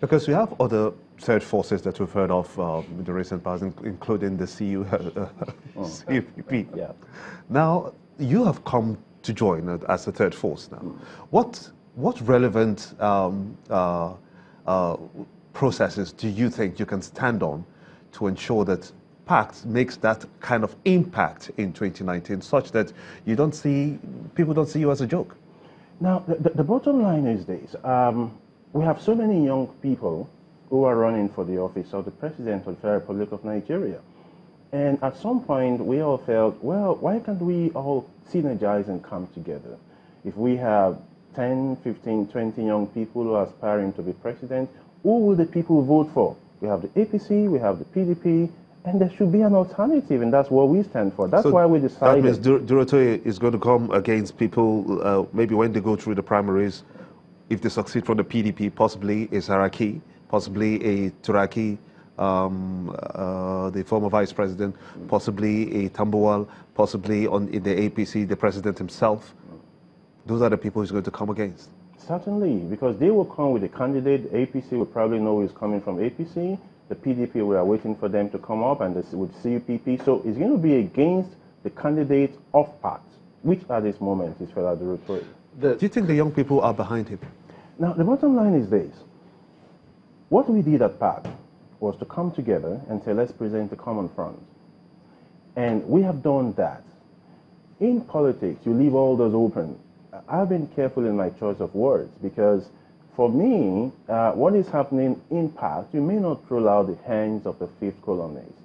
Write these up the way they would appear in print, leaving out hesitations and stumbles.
Because we have other third forces that we've heard of in the recent past, including the CUPP. Yeah. Now, you have come to join as a third force now. What relevant processes do you think you can stand on to ensure that PACT makes that kind of impact in 2019, such that people don't see you as a joke? Now, the bottom line is this. We have so many young people who are running for the office of the President of the Federal Republic of Nigeria. And at some point, we all felt, well, why can't we all synergize and come together? If we have 10, 15, 20 young people who are aspiring to be president, who will the people vote for? We have the APC, we have the PDP, and there should be an alternative, and that's what we stand for. That's why we decided. That means Durotoye is going to come against people, maybe when they go through the primaries, if they succeed from the PDP, possibly a Saraki, possibly a Turaki, the former vice president, possibly a Tambuwal, possibly in the APC, the president himself. Those are the people he's going to come against. Certainly, because they will come with a candidate. APC will probably know who's coming from APC. The PDP, we are waiting for them to come up, and with CUPP. So it's going to be against the candidate of PACT, which at this moment is Fela Durotoye. Do you think the young people are behind him? Now, the bottom line is this. What we did at PACT was to come together and say, let's present a common front. And we have done that. In politics, you leave all those open. I've been careful in my choice of words because for me, what is happening in PACT, you may not roll out the hands of the fifth columnists.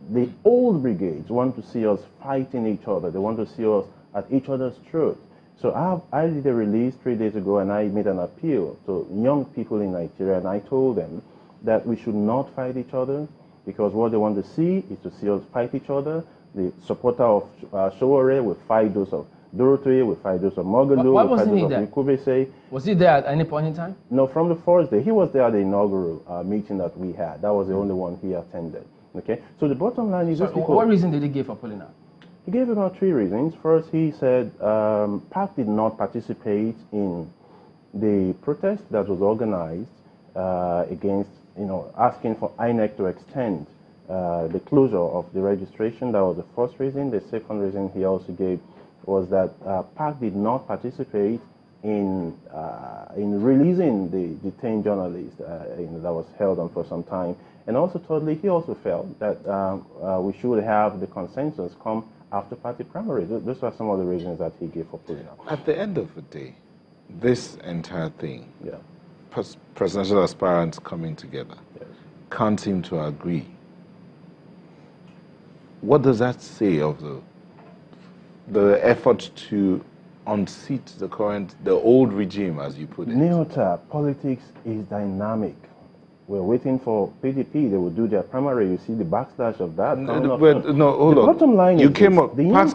The old brigades want to see us fighting each other. They want to see us at each other's throat. So I did a release 3 days ago, and I made an appeal to young people in Nigeria, and I told them that we should not fight each other because what they want to see is to see us fight each other. The supporter of Sowore will fight those of Durotoye, will fight those of Mogulu, will fight those of Ikubese. Was he there at any point in time? No, from the first day. He was there at the inaugural meeting that we had. That was the only one he attended. Okay, so the bottom line is... What reason did he give for pulling out? He gave about 3 reasons. First, he said PACT did not participate in the protest that was organized against, asking for INEC to extend the closure of the registration. That was the first reason. The second reason he also gave was that PACT did not participate in releasing the detained journalist that was held on for some time. And also, thirdly, he also felt that we should have the consensus come after party primaries. Those are some of the reasons that he gave for pulling out. At the end of the day, this entire thing, presidential aspirants coming together, can't seem to agree. What does that say of the effort to unseat the old regime, as you put it? Neota, politics is dynamic. We're waiting for PDP. They will do their primary. You see the backslash of that. No, hold on. Bottom line is PACT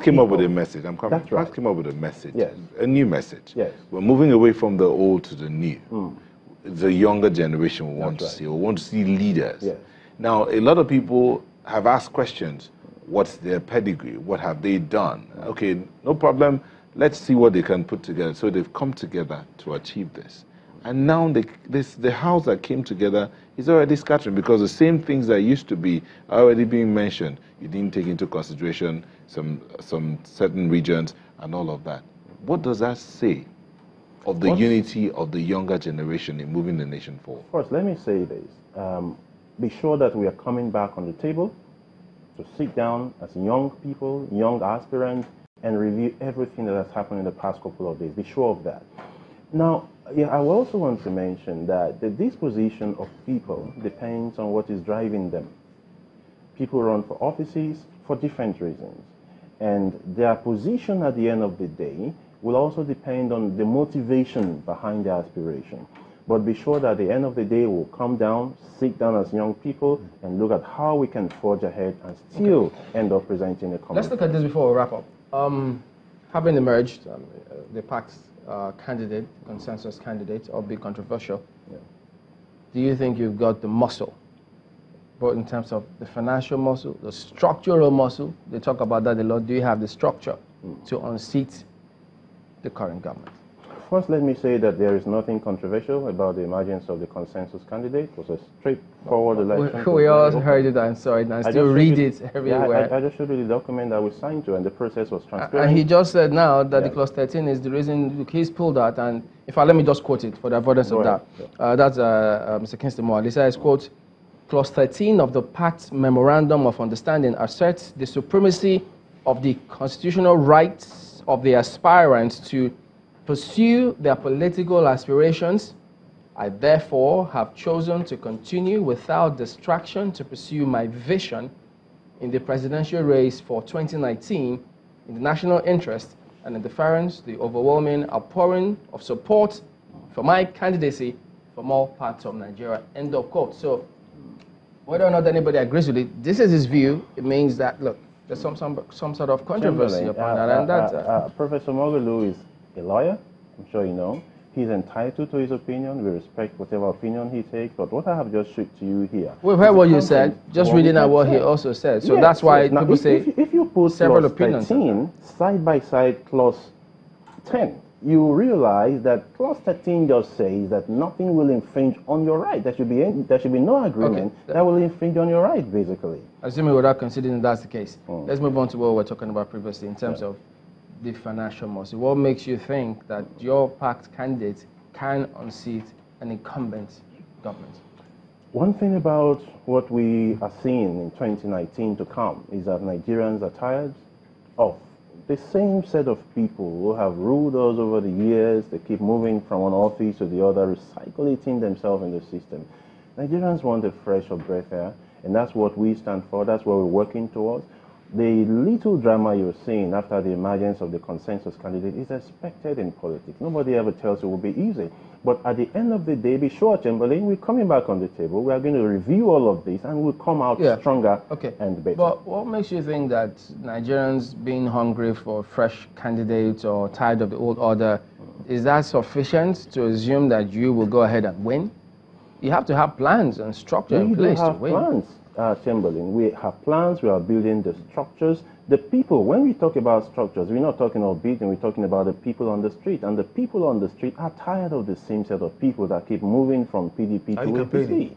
came up with a message. I'm coming. That's right. PACT came up with a message. Yes. A new message. Yes. We're moving away from the old to the new. The younger generation will want to see. We want to see leaders. Yes. Now, a lot of people have asked questions. What's their pedigree? What have they done? Okay, no problem. Let's see what they can put together. So they've come together to achieve this. And now the house that came together is already scattering because the same things that used to be are already being mentioned. You didn't take into consideration some certain regions and all of that. What does that say of the unity of the younger generation in moving the nation forward? First, let me say this. Be sure that we are coming back on the table to sit down as young people, young aspirants, and review everything that has happened in the past couple of days. Be sure of that. Now, I also want to mention that the disposition of people depends on what is driving them. People run for offices for different reasons. And their position at the end of the day will also depend on the motivation behind their aspiration. But be sure that at the end of the day, we'll come down, sit down as young people, and look at how we can forge ahead and still end up presenting a common. Let's look at this before we wrap up. Having emerged, the PACT candidate, consensus candidate, albeit controversial, do you think you've got the muscle, both in terms of the financial muscle, the structural muscle? They talk about that a lot. Do you have the structure to unseat the current government? First, let me say that there is nothing controversial about the emergence of the consensus candidate. It was a straightforward election. We all heard it and saw it, and still read it everywhere. Yeah, I just showed you the document that we signed to, and the process was transparent. And he just said now that the clause 13 is the reason he's pulled out. And in fact, let me just quote it for the avoidance of that. That's Mr. Kingston Moore. He says, quote, Clause 13 of the PACT Memorandum of Understanding asserts the supremacy of the constitutional rights of the aspirants to pursue their political aspirations. I therefore have chosen to continue without distraction to pursue my vision in the presidential race for 2019 in the national interest and in deference the overwhelming outpouring of support for my candidacy from all parts of Nigeria. End of quote. So whether or not anybody agrees with it, this is his view. It means that, look, there's some sort of controversy upon that. And Professor Mogulu is a lawyer, I'm sure you know. He's entitled to his opinion. We respect whatever opinion he takes. But what I have just shared to you here. We've heard what you said, just reading out what he also said. So that's why people say if you put several clause opinions 13 side by side clause 10, you realize that clause 13 just says that nothing will infringe on your right. There should be no agreement that will infringe on your right, basically. Assuming without considering that's the case, let's move on to what we were talking about previously in terms of the financial muscle. What makes you think that your PACT candidate can unseat an incumbent government? One thing about what we are seeing in 2019 to come is that Nigerians are tired of the same set of people who have ruled us over the years. They keep moving from one office to the other, recycling themselves in the system. Nigerians want a fresh breath air, and that's what we stand for. That's what we're working towards. The little drama you're seeing after the emergence of the consensus candidate is expected in politics. Nobody ever tells you it will be easy. But at the end of the day, be sure, Chamberlain, we're coming back on the table. We are going to review all of this, and we'll come out stronger and better. But what makes you think that Nigerians being hungry for fresh candidates or tired of the old order, is that sufficient to assume that you will go ahead and win? You have to have plans and structure in place to win. Plans. Chamberlain, we have plans, we are building the structures. The people, when we talk about structures, we're not talking about building, we're talking about the people on the street. And the people on the street are tired of the same set of people that keep moving from PDP to APC.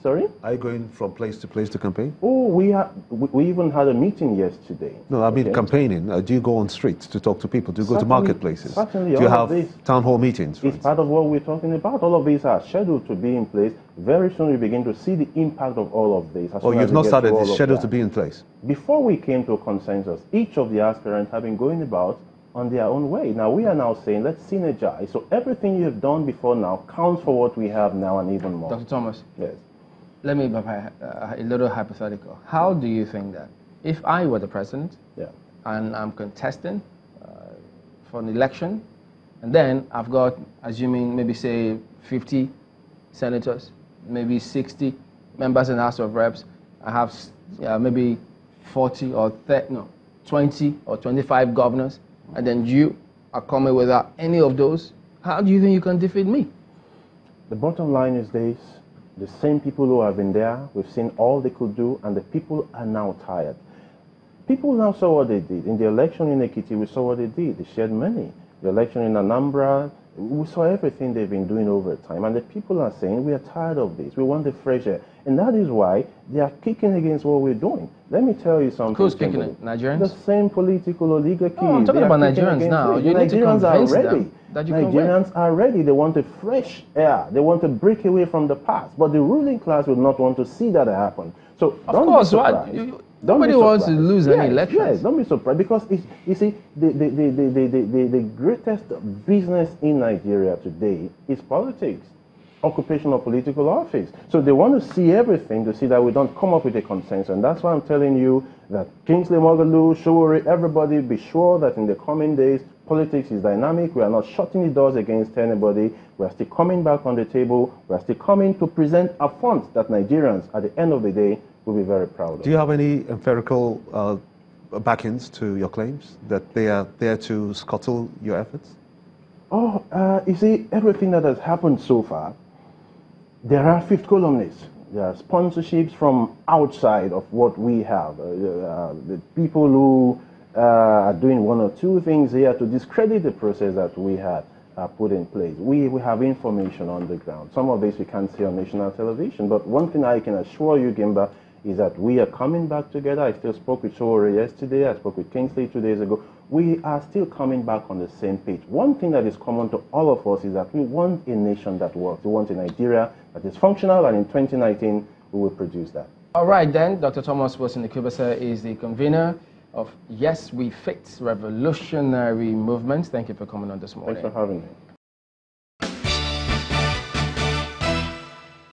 Sorry? Are you going from place to campaign? Oh, we even had a meeting yesterday. No, I mean campaigning. Do you go on streets to talk to people? Do you go to marketplaces? Certainly. Do you have town hall meetings? It's part of what we're talking about. All of these are scheduled to be in place. Very soon we begin to see the impact of all of this. Oh, you've not started. It's scheduled to be in place. Before we came to a consensus, each of the aspirants have been going about on their own way. Now we are now saying, let's synergize. So everything you have done before now counts for what we have now and even more. Dr. Thomas. Yes. Let me be a little hypothetical. How do you think that if I were the president and I'm contesting for an election, and then I've got, assuming maybe say 50 senators, maybe 60 members in the House of Reps, I have maybe 40 or 30, no, 20 or 25 governors, and then you are coming without any of those, how do you think you can defeat me? The bottom line is this. The same people who have been there, we've seen all they could do, and the people are now tired. People now saw what they did. In the election in Ekiti, we saw what they did. They shared money. The election in Anambra, we saw everything they've been doing over time. And the people are saying, we are tired of this. We want the fresh air. And that is why they are kicking against what we're doing. Let me tell you something. Who's kicking it? Nigerians? The same political oligarchy. No, I'm talking about Nigerians now. You need to convince them that you can win. Nigerians are ready. They want a fresh air. They want to break away from the past. But the ruling class will not want to see that happen. So of course, nobody wants to lose any elections. Yes, don't be surprised. Because, you see, the greatest business in Nigeria today is politics. Occupational political office. So they want to see everything to see that we don't come up with a consensus. And that's why I'm telling you that Kingsley Moghalu, Showore, everybody be sure that in the coming days, politics is dynamic. We are not shutting the doors against anybody. We are still coming back on the table. We are still coming to present a front that Nigerians, at the end of the day, will be very proud of. Do you have any empirical backings to your claims that they are there to scuttle your efforts? Oh, you see, everything that has happened so far, there are fifth columnists. There are sponsorships from outside of what we have. The people who are doing one or two things here to discredit the process that we had. are put in place. We have information on the ground. Some of this we can't see on national television, but one thing I can assure you, Gimba, is that we are coming back together. I still spoke with Shore yesterday. I spoke with Kingsley 2 days ago. We are still coming back on the same page. One thing that is common to all of us is that we want a nation that works. We want a Nigeria that is functional, and in 2019, we will produce that. All right, then. Dr. Thomas Wilson Ikubese is the convener of Yes We Fit Revolutionary Movement. Thank you for coming on this morning. Thanks for having me.